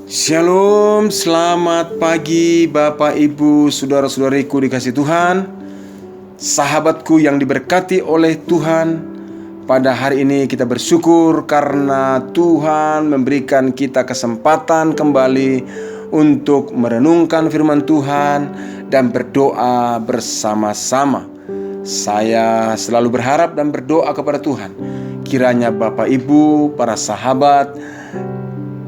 Shalom, selamat pagi Bapak Ibu, saudara-saudariku dikasih Tuhan, sahabatku yang diberkati oleh Tuhan. Pada hari ini kita bersyukur karena Tuhan memberikan kita kesempatan kembali untuk merenungkan firman Tuhan dan berdoa bersama-sama. Saya selalu berharap dan berdoa kepada Tuhan, kiranya Bapak Ibu, para sahabat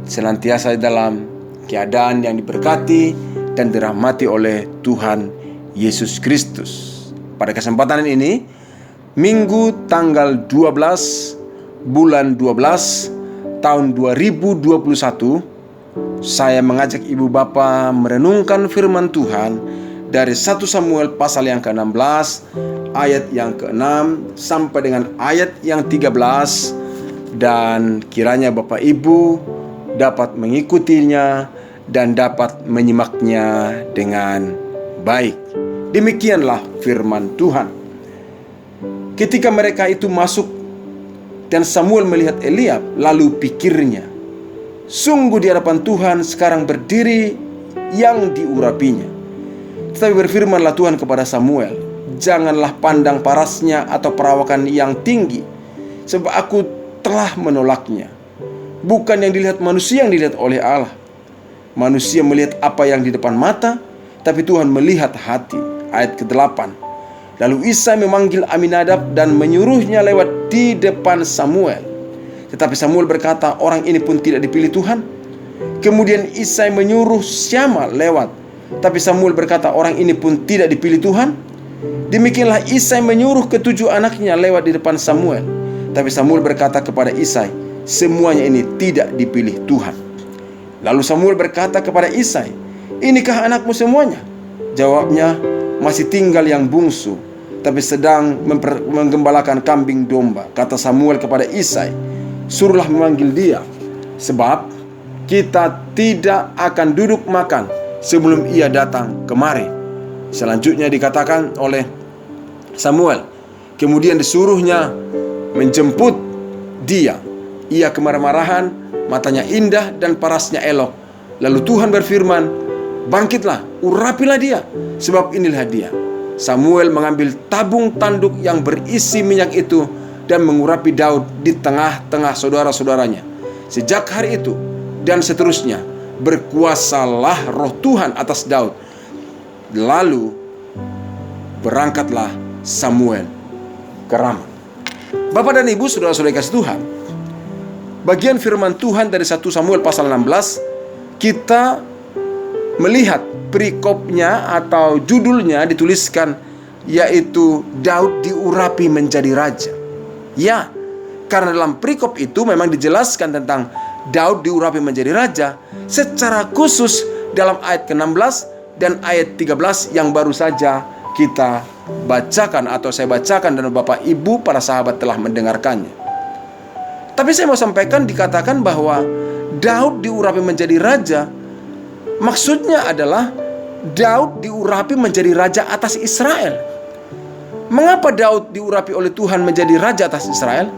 senantiasa dalam keadaan yang diberkati dan dirahmati oleh Tuhan Yesus Kristus. Pada kesempatan ini, Minggu tanggal 12 bulan 12 tahun 2021, saya mengajak ibu bapa merenungkan firman Tuhan dari 1 Samuel pasal yang ke-16 ayat yang ke-6 sampai dengan ayat yang 13, dan kiranya Bapak Ibu dapat mengikutinya dan dapat menyimaknya dengan baik. Demikianlah firman Tuhan. Ketika mereka itu masuk dan Samuel melihat Eliab, lalu pikirnya, sungguh di hadapan Tuhan sekarang berdiri yang diurapinya. Tetapi berfirmanlah Tuhan kepada Samuel, janganlah pandang parasnya atau perawakan yang tinggi, sebab aku telah menolaknya. Bukan yang dilihat manusia yang dilihat oleh Allah. Manusia melihat apa yang di depan mata, tapi Tuhan melihat hati. Ayat ke-8. Lalu Isai memanggil Aminadab dan menyuruhnya lewat di depan Samuel. Tetapi Samuel berkata, orang ini pun tidak dipilih Tuhan. Kemudian Isai menyuruh Syama lewat. Tapi Samuel berkata, orang ini pun tidak dipilih Tuhan. Demikianlah Isai menyuruh ketujuh anaknya lewat di depan Samuel. Tapi Samuel berkata kepada Isai, semuanya ini tidak dipilih Tuhan. Lalu Samuel berkata kepada Isai, inikah anakmu semuanya? Jawabnya, masih tinggal yang bungsu, tapi sedang menggembalakan kambing domba. Kata Samuel kepada Isai, suruhlah memanggil dia, sebab kita tidak akan duduk makan sebelum ia datang kemari. Selanjutnya dikatakan oleh Samuel, kemudian disuruhnya menjemput dia. Ia kemarah-marahan, matanya indah dan parasnya elok. Lalu Tuhan berfirman, bangkitlah, urapilah dia, sebab inilah dia. Samuel mengambil tabung tanduk yang berisi minyak itu dan mengurapi Daud di tengah-tengah saudara-saudaranya. Sejak hari itu dan seterusnya berkuasalah roh Tuhan atas Daud. Lalu berangkatlah Samuel ke Rama. Bapak dan Ibu, saudara-saudara kasih Tuhan, bagian firman Tuhan dari 1 Samuel pasal 16, kita melihat perikopnya atau judulnya dituliskan, yaitu Daud diurapi menjadi raja. Ya, karena dalam perikop itu memang dijelaskan tentang Daud diurapi menjadi raja secara khusus dalam ayat ke-16 dan ayat 13 yang baru saja kita bacakan atau saya bacakan, dan Bapak Ibu para sahabat telah mendengarkannya. Tapi saya mau sampaikan, dikatakan bahwa Daud diurapi menjadi raja, maksudnya adalah Daud diurapi menjadi raja atas Israel. Mengapa Daud diurapi oleh Tuhan menjadi raja atas Israel?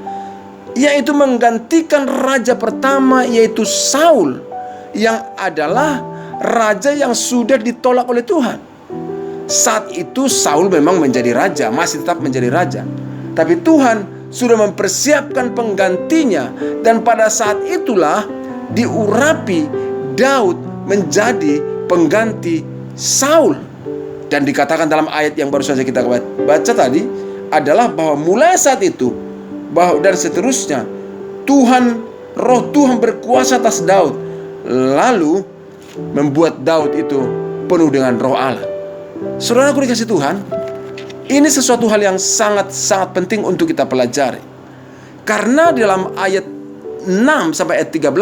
Yaitu menggantikan raja pertama, yaitu Saul, yang adalah raja yang sudah ditolak oleh Tuhan. Saat itu Saul memang menjadi raja, masih tetap menjadi raja, tapi Tuhan sudah mempersiapkan penggantinya, dan pada saat itulah diurapi Daud menjadi pengganti Saul. Dan dikatakan dalam ayat yang baru saja kita baca tadi adalah bahwa mulai saat itu dan seterusnya roh Tuhan berkuasa atas Daud, lalu membuat Daud itu penuh dengan roh Allah. Saudaraku dikasih Tuhan, ini sesuatu hal yang sangat-sangat penting untuk kita pelajari. Karena di dalam ayat 6 sampai ayat 13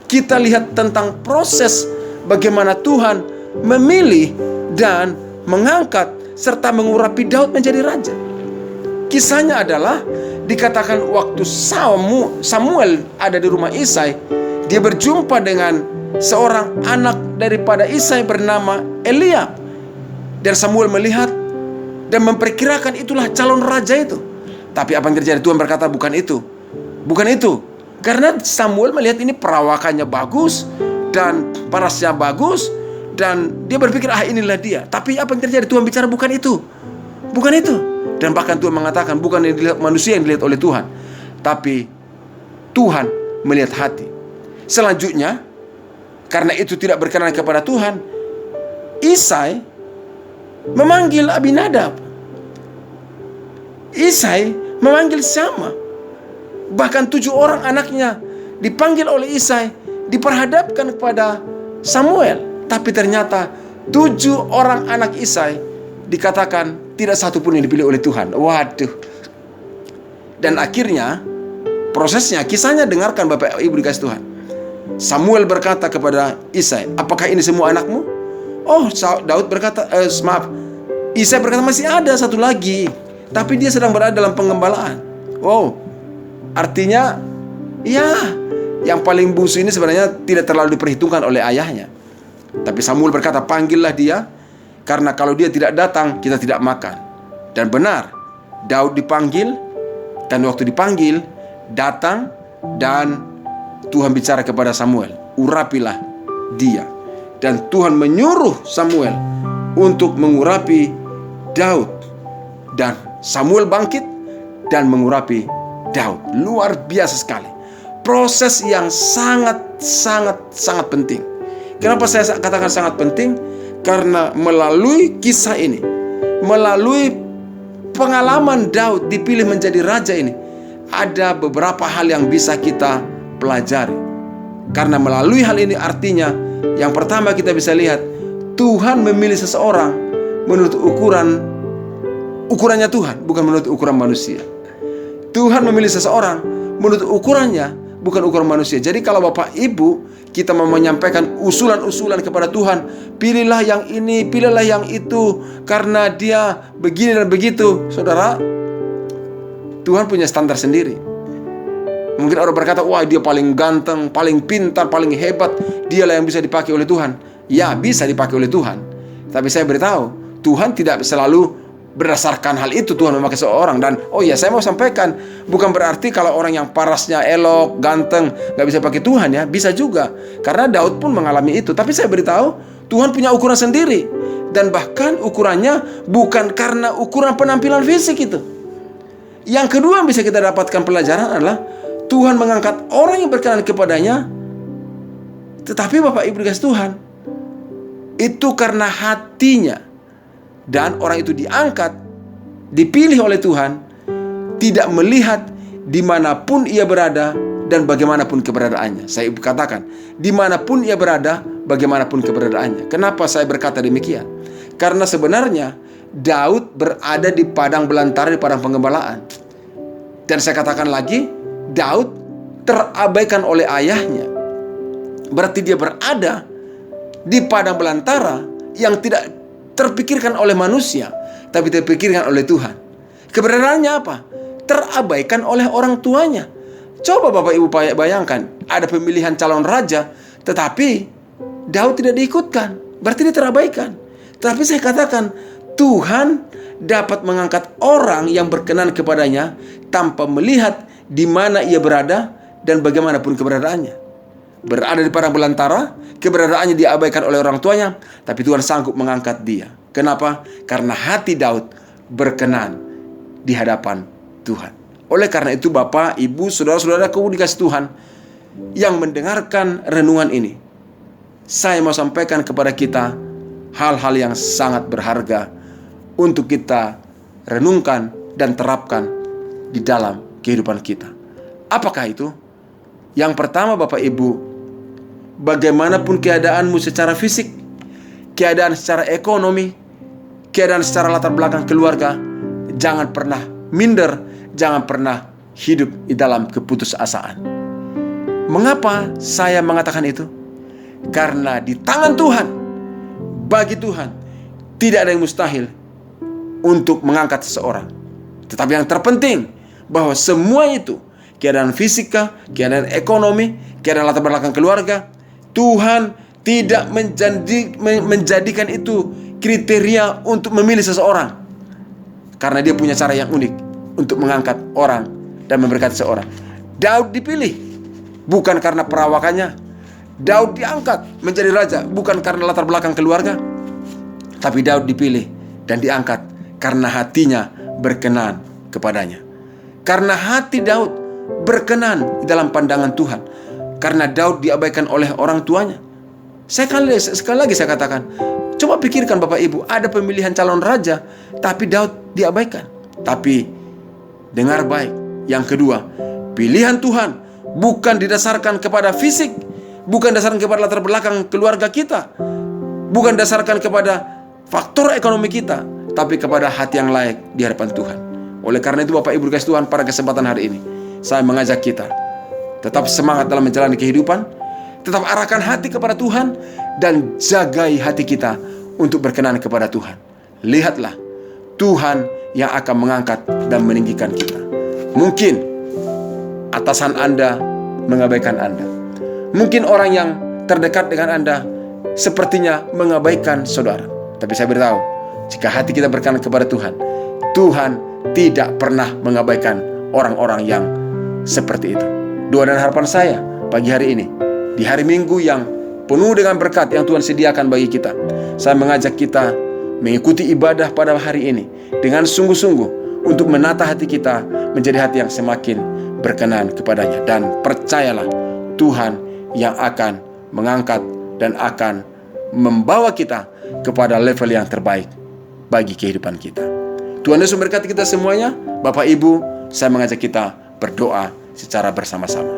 kita lihat tentang proses bagaimana Tuhan memilih dan mengangkat serta mengurapi Daud menjadi raja. Kisahnya adalah dikatakan waktu Samuel ada di rumah Isai, dia berjumpa dengan seorang anak daripada Isai bernama Eliab. Dan Samuel melihat dan memperkirakan itulah calon raja itu. Tapi apa yang terjadi? Tuhan berkata bukan itu. Bukan itu. Karena Samuel melihat ini perawakannya bagus dan parasnya bagus, dan dia berpikir inilah dia. Tapi apa yang terjadi? Tuhan bicara bukan itu. Bukan itu. Dan bahkan Tuhan mengatakan bukan yang dilihat manusia yang dilihat oleh Tuhan, tapi Tuhan melihat hati. Selanjutnya, karena itu tidak berkenan kepada Tuhan, Isai memanggil Abinadab. Isai memanggil Syama. Bahkan 7 orang anaknya dipanggil oleh Isai, diperhadapkan kepada Samuel. Tapi ternyata 7 orang anak Isai dikatakan tidak satu pun yang dipilih oleh Tuhan. Waduh. Dan akhirnya prosesnya, kisahnya dengarkan Bapak Ibu dikasih Tuhan. Samuel berkata kepada Isai, apakah ini semua anakmu? Oh, Daud berkata, Isai berkata masih ada satu lagi, tapi dia sedang berada dalam pengembalaan. Wow, artinya ya, yang paling bungsu ini sebenarnya tidak terlalu diperhitungkan oleh ayahnya. Tapi Samuel berkata, panggillah dia, karena kalau dia tidak datang, kita tidak makan. Dan benar, Daud dipanggil, dan waktu dipanggil, datang, dan Tuhan bicara kepada Samuel, urapilah dia. Dan Tuhan menyuruh Samuel untuk mengurapi Daud. Dan Samuel bangkit dan mengurapi Daud. Luar biasa sekali. Proses yang sangat penting. Kenapa saya katakan sangat penting? Karena melalui kisah ini, melalui pengalaman Daud dipilih menjadi raja ini, ada beberapa hal yang bisa kita pelajari. Karena melalui hal ini artinya, yang pertama kita bisa lihat, Tuhan memilih seseorang menurut ukurannya Tuhan, bukan menurut ukuran manusia. Tuhan memilih seseorang menurut ukurannya, bukan ukuran manusia. Jadi kalau Bapak Ibu kita mau menyampaikan usulan-usulan kepada Tuhan, pilihlah yang ini, pilihlah yang itu, karena dia begini dan begitu. Saudara, Tuhan punya standar sendiri. Mungkin orang berkata, wah dia paling ganteng, paling pintar, paling hebat, dialah yang bisa dipakai oleh Tuhan. Ya, bisa dipakai oleh Tuhan. Tapi saya beritahu, Tuhan tidak selalu berdasarkan hal itu Tuhan memakai seorang. Dan saya mau sampaikan, bukan berarti kalau orang yang parasnya elok, ganteng, gak bisa pakai Tuhan ya. Bisa juga, karena Daud pun mengalami itu. Tapi saya beritahu, Tuhan punya ukuran sendiri. Dan bahkan ukurannya bukan karena ukuran penampilan fisik itu. Yang kedua yang bisa kita dapatkan pelajaran adalah Tuhan mengangkat orang yang berkenan kepadanya. Tetapi Bapak Ibu dikasih Tuhan, itu karena hatinya. Dan orang itu diangkat, dipilih oleh Tuhan, tidak melihat dimanapun ia berada dan bagaimanapun keberadaannya. Saya katakan, dimanapun ia berada, bagaimanapun keberadaannya. Kenapa saya berkata demikian? Karena sebenarnya Daud berada di padang belantara, di padang penggembalaan. Dan saya katakan lagi, Daud terabaikan oleh ayahnya. Berarti dia berada di padang belantara yang tidak terpikirkan oleh manusia, tapi terpikirkan oleh Tuhan. Keberadaannya apa? Terabaikan oleh orang tuanya. Coba Bapak Ibu bayangkan, ada pemilihan calon raja, tetapi Daud tidak diikutkan, berarti dia terabaikan. Tapi saya katakan, Tuhan dapat mengangkat orang yang berkenan kepadanya tanpa melihat di mana ia berada dan bagaimanapun keberadaannya. Berada di padang belantara, keberadaannya diabaikan oleh orang tuanya, tapi Tuhan sanggup mengangkat dia. Kenapa? Karena hati Daud berkenan di hadapan Tuhan. Oleh karena itu Bapak, Ibu, saudara-saudaraku dikasih Tuhan yang mendengarkan renungan ini, saya mau sampaikan kepada kita hal-hal yang sangat berharga untuk kita renungkan dan terapkan di dalam kehidupan kita. Apakah itu? Yang pertama Bapak Ibu, bagaimanapun keadaanmu secara fisik, keadaan secara ekonomi, keadaan secara latar belakang keluarga, jangan pernah minder, jangan pernah hidup di dalam keputusasaan. Mengapa saya mengatakan itu? Karena di tangan Tuhan, bagi Tuhan, tidak ada yang mustahil untuk mengangkat seseorang. Tetapi yang terpenting, bahwa semua itu, keadaan fisika, keadaan ekonomi, keadaan latar belakang keluarga, Tuhan tidak menjadikan itu kriteria untuk memilih seseorang. Karena dia punya cara yang unik untuk mengangkat orang dan memberkati seseorang. Daud dipilih bukan karena perawakannya. Daud diangkat menjadi raja bukan karena latar belakang keluarga, tapi Daud dipilih dan diangkat karena hatinya berkenan kepadanya. Karena hati Daud berkenan dalam pandangan Tuhan. Karena Daud diabaikan oleh orang tuanya. Sekali lagi saya katakan, coba pikirkan Bapak Ibu, ada pemilihan calon raja, tapi Daud diabaikan. Tapi dengar baik, yang kedua, pilihan Tuhan bukan didasarkan kepada fisik, bukan didasarkan kepada latar belakang keluarga kita, bukan didasarkan kepada faktor ekonomi kita, tapi kepada hati yang layak di hadapan Tuhan. Oleh karena itu Bapak Ibu dikasihi Tuhan, pada kesempatan hari ini saya mengajak kita tetap semangat dalam menjalani kehidupan, tetap arahkan hati kepada Tuhan, dan jagai hati kita untuk berkenan kepada Tuhan. Lihatlah, Tuhan yang akan mengangkat dan meninggikan kita. Mungkin atasan Anda mengabaikan Anda. Mungkin orang yang terdekat dengan Anda sepertinya mengabaikan saudara. Tapi saya beritahu, jika hati kita berkenan kepada Tuhan, Tuhan tidak pernah mengabaikan orang-orang yang seperti itu. Doa dan harapan saya pagi hari ini, di hari Minggu yang penuh dengan berkat yang Tuhan sediakan bagi kita, saya mengajak kita mengikuti ibadah pada hari ini dengan sungguh-sungguh untuk menata hati kita menjadi hati yang semakin berkenan kepadanya. Dan percayalah, Tuhan yang akan mengangkat dan akan membawa kita kepada level yang terbaik bagi kehidupan kita. Tuhan Yesus memberkati kita semuanya. Bapak Ibu, saya mengajak kita berdoa secara bersama-sama.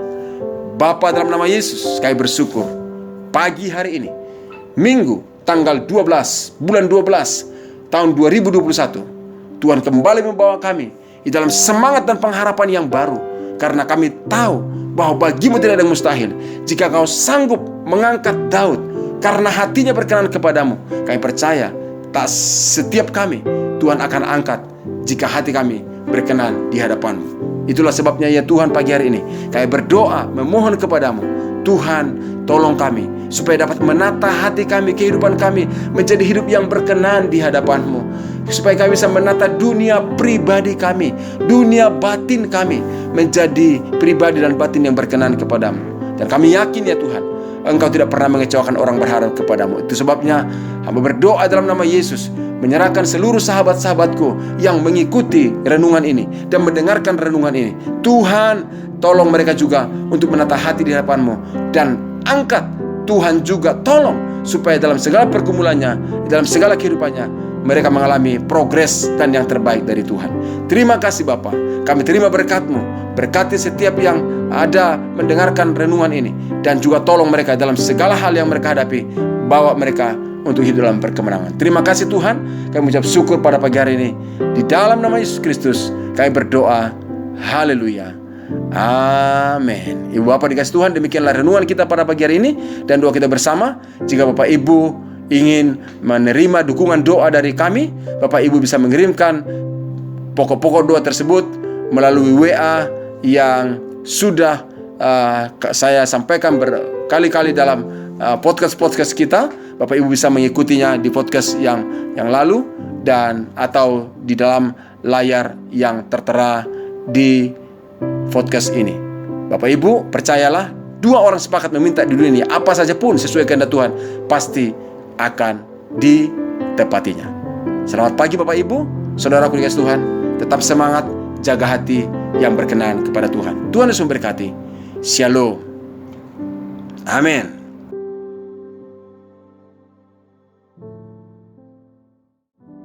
Bapa, dalam nama Yesus, kami bersyukur pagi hari ini, Minggu tanggal 12 bulan 12 tahun 2021, Tuhan kembali membawa kami di dalam semangat dan pengharapan yang baru. Karena kami tahu bahwa bagimu tidak ada yang mustahil. Jika kau sanggup mengangkat Daud karena hatinya berkenan kepadamu, kami percaya tak setiap kami Tuhan akan angkat jika hati kami berkenan di hadapanmu. Itulah sebabnya ya Tuhan, pagi hari ini kami berdoa memohon kepadamu, Tuhan tolong kami supaya dapat menata hati kami, kehidupan kami menjadi hidup yang berkenan di hadapanmu. Supaya kami bisa menata dunia pribadi kami, dunia batin kami menjadi pribadi dan batin yang berkenan kepadamu. Dan kami yakin ya Tuhan, Engkau tidak pernah mengecewakan orang berharap kepadamu. Itu sebabnya hamba berdoa dalam nama Yesus, menyerahkan seluruh sahabat-sahabatku yang mengikuti renungan ini dan mendengarkan renungan ini. Tuhan, tolong mereka juga untuk menata hati di hadapanmu. Dan angkat, Tuhan juga tolong supaya dalam segala pergumulannya, dalam segala kehidupannya, mereka mengalami progres dan yang terbaik dari Tuhan. Terima kasih Bapa, kami terima berkat-Mu. Berkati setiap yang ada mendengarkan renungan ini, dan juga tolong mereka dalam segala hal yang mereka hadapi. Bawa mereka untuk hidup dalam perkemenangan. Terima kasih Tuhan, kami mengucap syukur pada pagi hari ini. Di dalam nama Yesus Kristus kami berdoa. Haleluya, amin. Ibu Bapak dikasih Tuhan, demikianlah renungan kita pada pagi hari ini dan doa kita bersama. Jika Bapak Ibu ingin menerima dukungan doa dari kami, Bapak Ibu bisa mengirimkan pokok-pokok doa tersebut melalui WA yang sudah saya sampaikan berkali-kali dalam podcast-podcast kita. Bapak Ibu bisa mengikutinya di podcast yang lalu dan atau di dalam layar yang tertera di podcast ini. Bapak Ibu, percayalah, dua orang sepakat meminta di dunia ini, apa saja pun sesuai kehendak Tuhan, pasti akan ditepatinya. Selamat pagi Bapak Ibu, saudaraku dikasih Tuhan. Tetap semangat, jaga hati yang berkenan kepada Tuhan. Tuhan Yesus memberkati. Shalom. Amin.